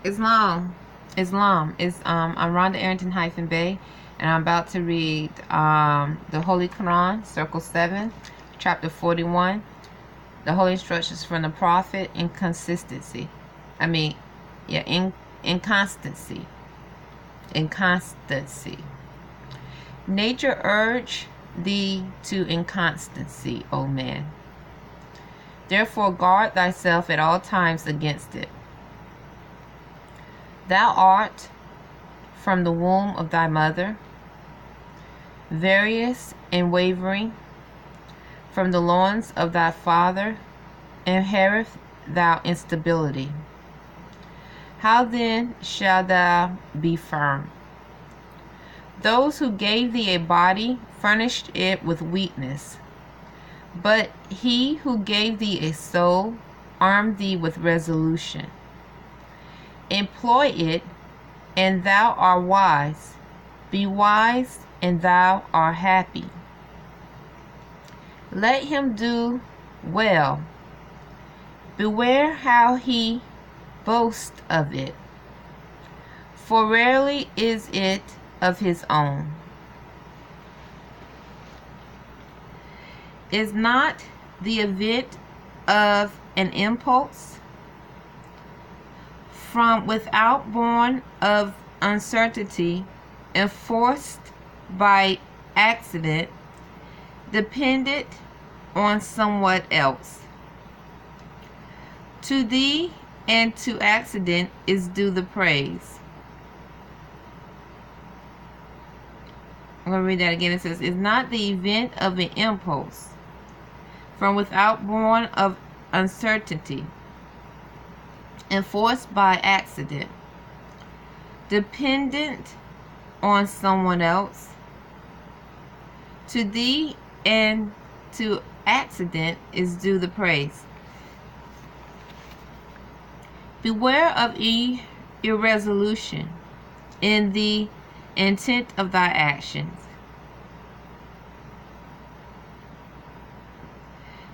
Islam. Islam is I'm Rhonda Arrington-Bey, and I'm about to read the Holy Quran, Circle 7, Chapter 41. The Holy Instructions from the Prophet. Inconstancy. Inconstancy. Nature urge thee to inconstancy, O man. Therefore guard thyself at all times against it. Thou art from the womb of thy mother, various and wavering, from the loins of thy father, inheriteth thou instability. How then shalt thou be firm? Those who gave thee a body furnished it with weakness, but he who gave thee a soul armed thee with resolution. Employ it, and thou art wise. Be wise, and thou art happy. Let him do well. Beware how he boasts of it, for rarely is it of his own. Is not the event of an impulse from without, born of uncertainty, enforced by accident, dependent on somewhat else? To thee and to accident is due the praise. I'm going to read that again. It says, is not the event of an impulse from without, born of uncertainty, enforced by accident, dependent on someone else? To thee and to accident is due the praise. Beware of irresolution in the intent of thy actions.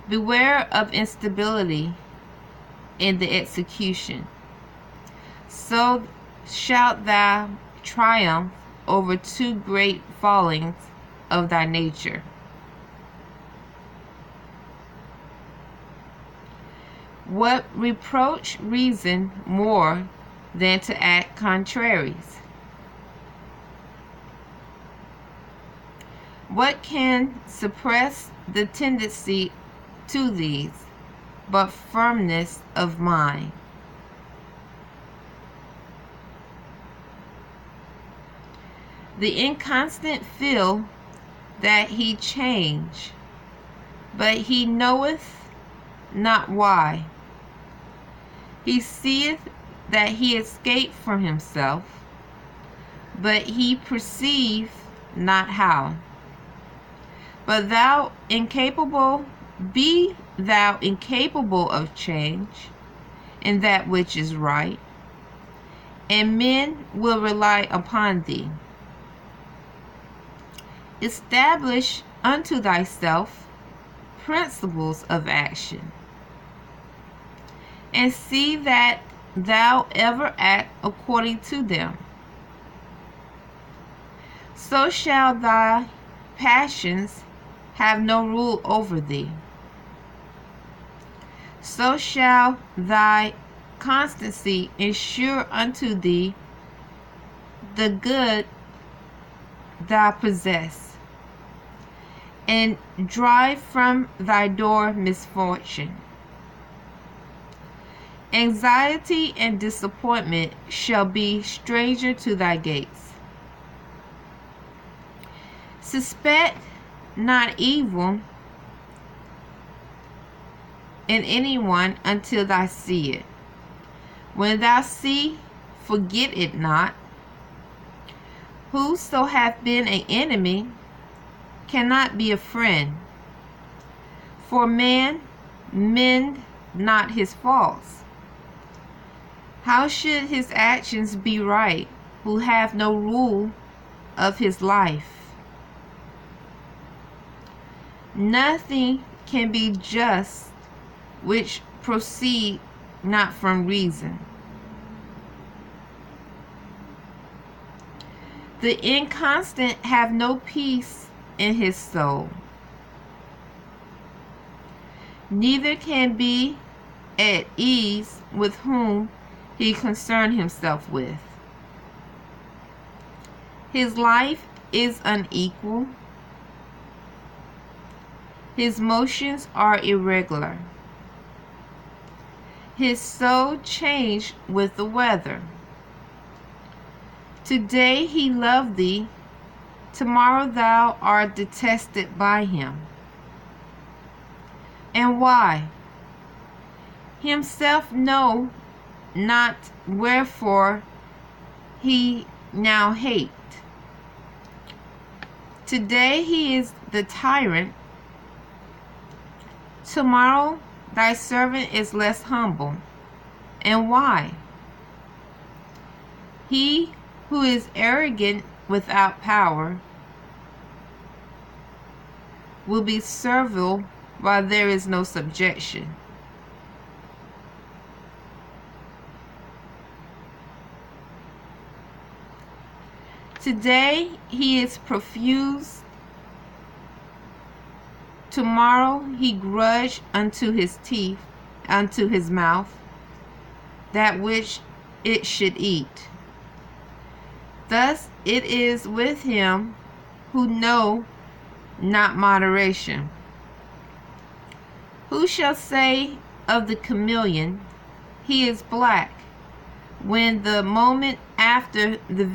Beware of instability in the execution. So shalt thou triumph over two great fallings of thy nature. What reproach reason more than to act contraries? What can suppress the tendency to these but firmness of mind? The inconstant feel that he change, but he knoweth not why. He seeth that he escaped from himself, but he perceive not how. But thou incapable, be thou incapable of change in that which is right, and men will rely upon thee. Establish unto thyself principles of action, and see that thou ever act according to them. So shall thy passions have no rule over thee. So shall thy constancy ensure unto thee the good thou possess, and drive from thy door misfortune. Anxiety and disappointment shall be stranger to thy gates. Suspect not evil in anyone until thou see it. When thou see, forget it not. Whoso hath been an enemy cannot be a friend. For man mend not his faults. How should his actions be right, who have no rule of his life? Nothing can be just which proceed not from reason. The inconstant have no peace in his soul, neither can be at ease with whom he concern himself with. His life is unequal, his motions are irregular, his soul changed with the weather. Today he loved thee, tomorrow thou art detested by him. And why? Himself know not wherefore he now hate. Today he is the tyrant, tomorrow thy servant is less humble. And why? He who is arrogant without power will be servile while there is no subjection. Today he is profuse, tomorrow he grudge unto his teeth, unto his mouth, that which it should eat. Thus it is with him who know not moderation. Who shall say of the chameleon, he is black, when the moment after the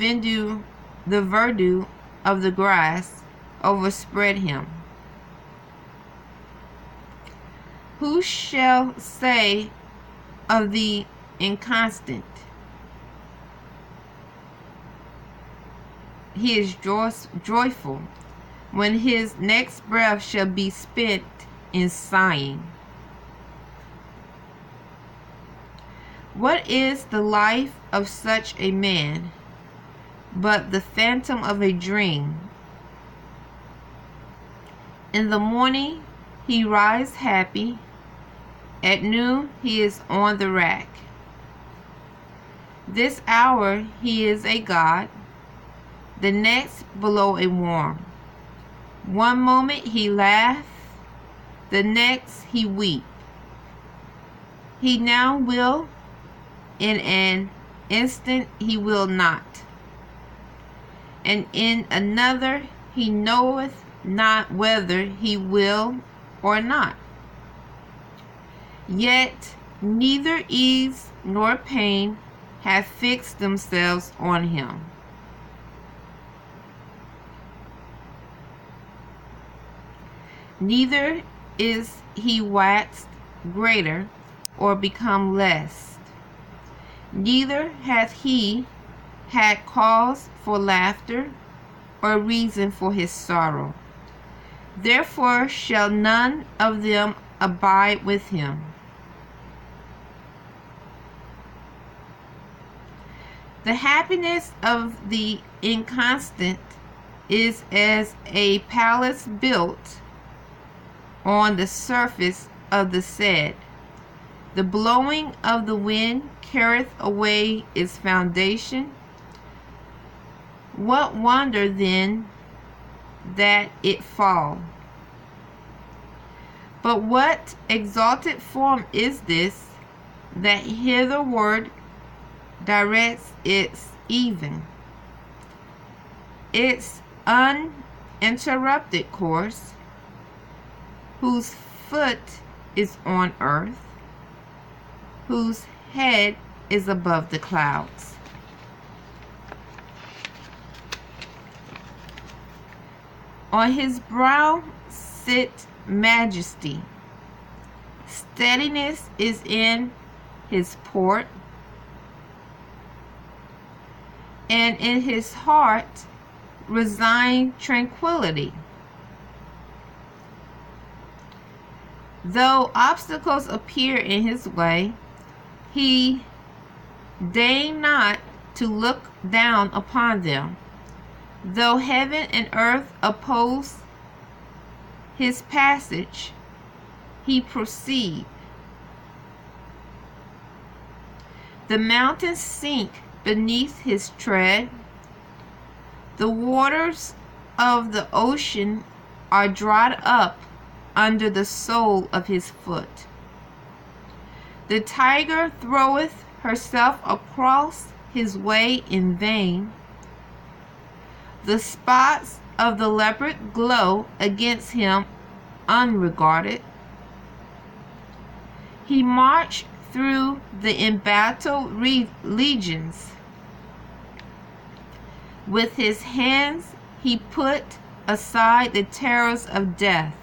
verdure of the grass overspread him? Who shall say of the inconstant, he is joyful, when his next breath shall be spent in sighing? What is the life of such a man but the phantom of a dream? In the morning he rises happy, at noon he is on the rack. This hour he is a god, the next below a worm. One moment he laugh, the next he weep. He now will, in an instant he will not, and in another he knoweth not whether he will or not. Yet neither ease nor pain have fixed themselves on him. Neither is he waxed greater or become less. Neither hath he had cause for laughter or reason for his sorrow. Therefore shall none of them abide with him. The happiness of the inconstant is as a palace built on the surface of the said. The blowing of the wind carrieth away its foundation. What wonder then that it fall? But what exalted form is this that hitherward directs its even, its uninterrupted course, whose foot is on earth, whose head is above the clouds? On his brow sit majesty, steadiness is in his port, and in his heart resigned tranquility. Though obstacles appear in his way, he deign not to look down upon them. Though heaven and earth oppose his passage, he proceed. The mountains sink beneath his tread, The waters of the ocean are dried up under the sole of his foot. The tiger throweth herself across his way in vain. The spots of the leopard glow against him unregarded. He marched through the embattled legions. With his hands he put aside the terrors of death.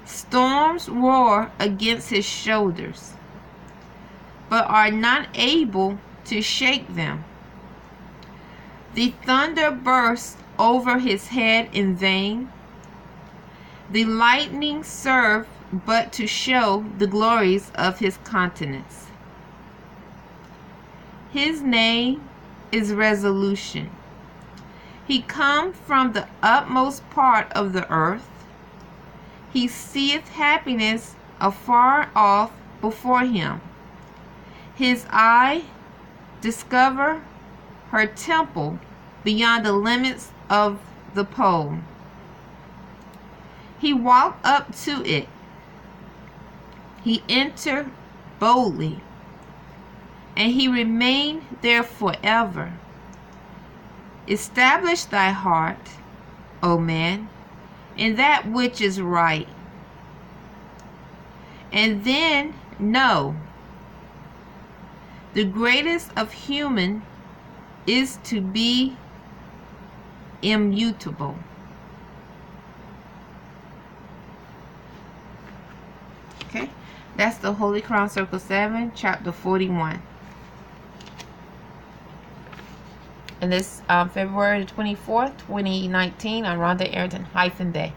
Storms roar against his shoulders, but are not able to shake them. The thunder bursts over his head in vain. The lightning serve but to show the glories of his countenance. His name is resolution. He come from the utmost part of the earth. He seeth happiness afar off before him. His eye discover her temple beyond the limits of the pole. He walked up to it. He entered boldly, and he remained there forever. Establish thy heart, O man, in that which is right, and then know the greatest of human is to be immutable. Okay, that's the Holy Crown Circle 7, chapter 41. And this February 24th, 2019 on Rhonda Arrington-Bey.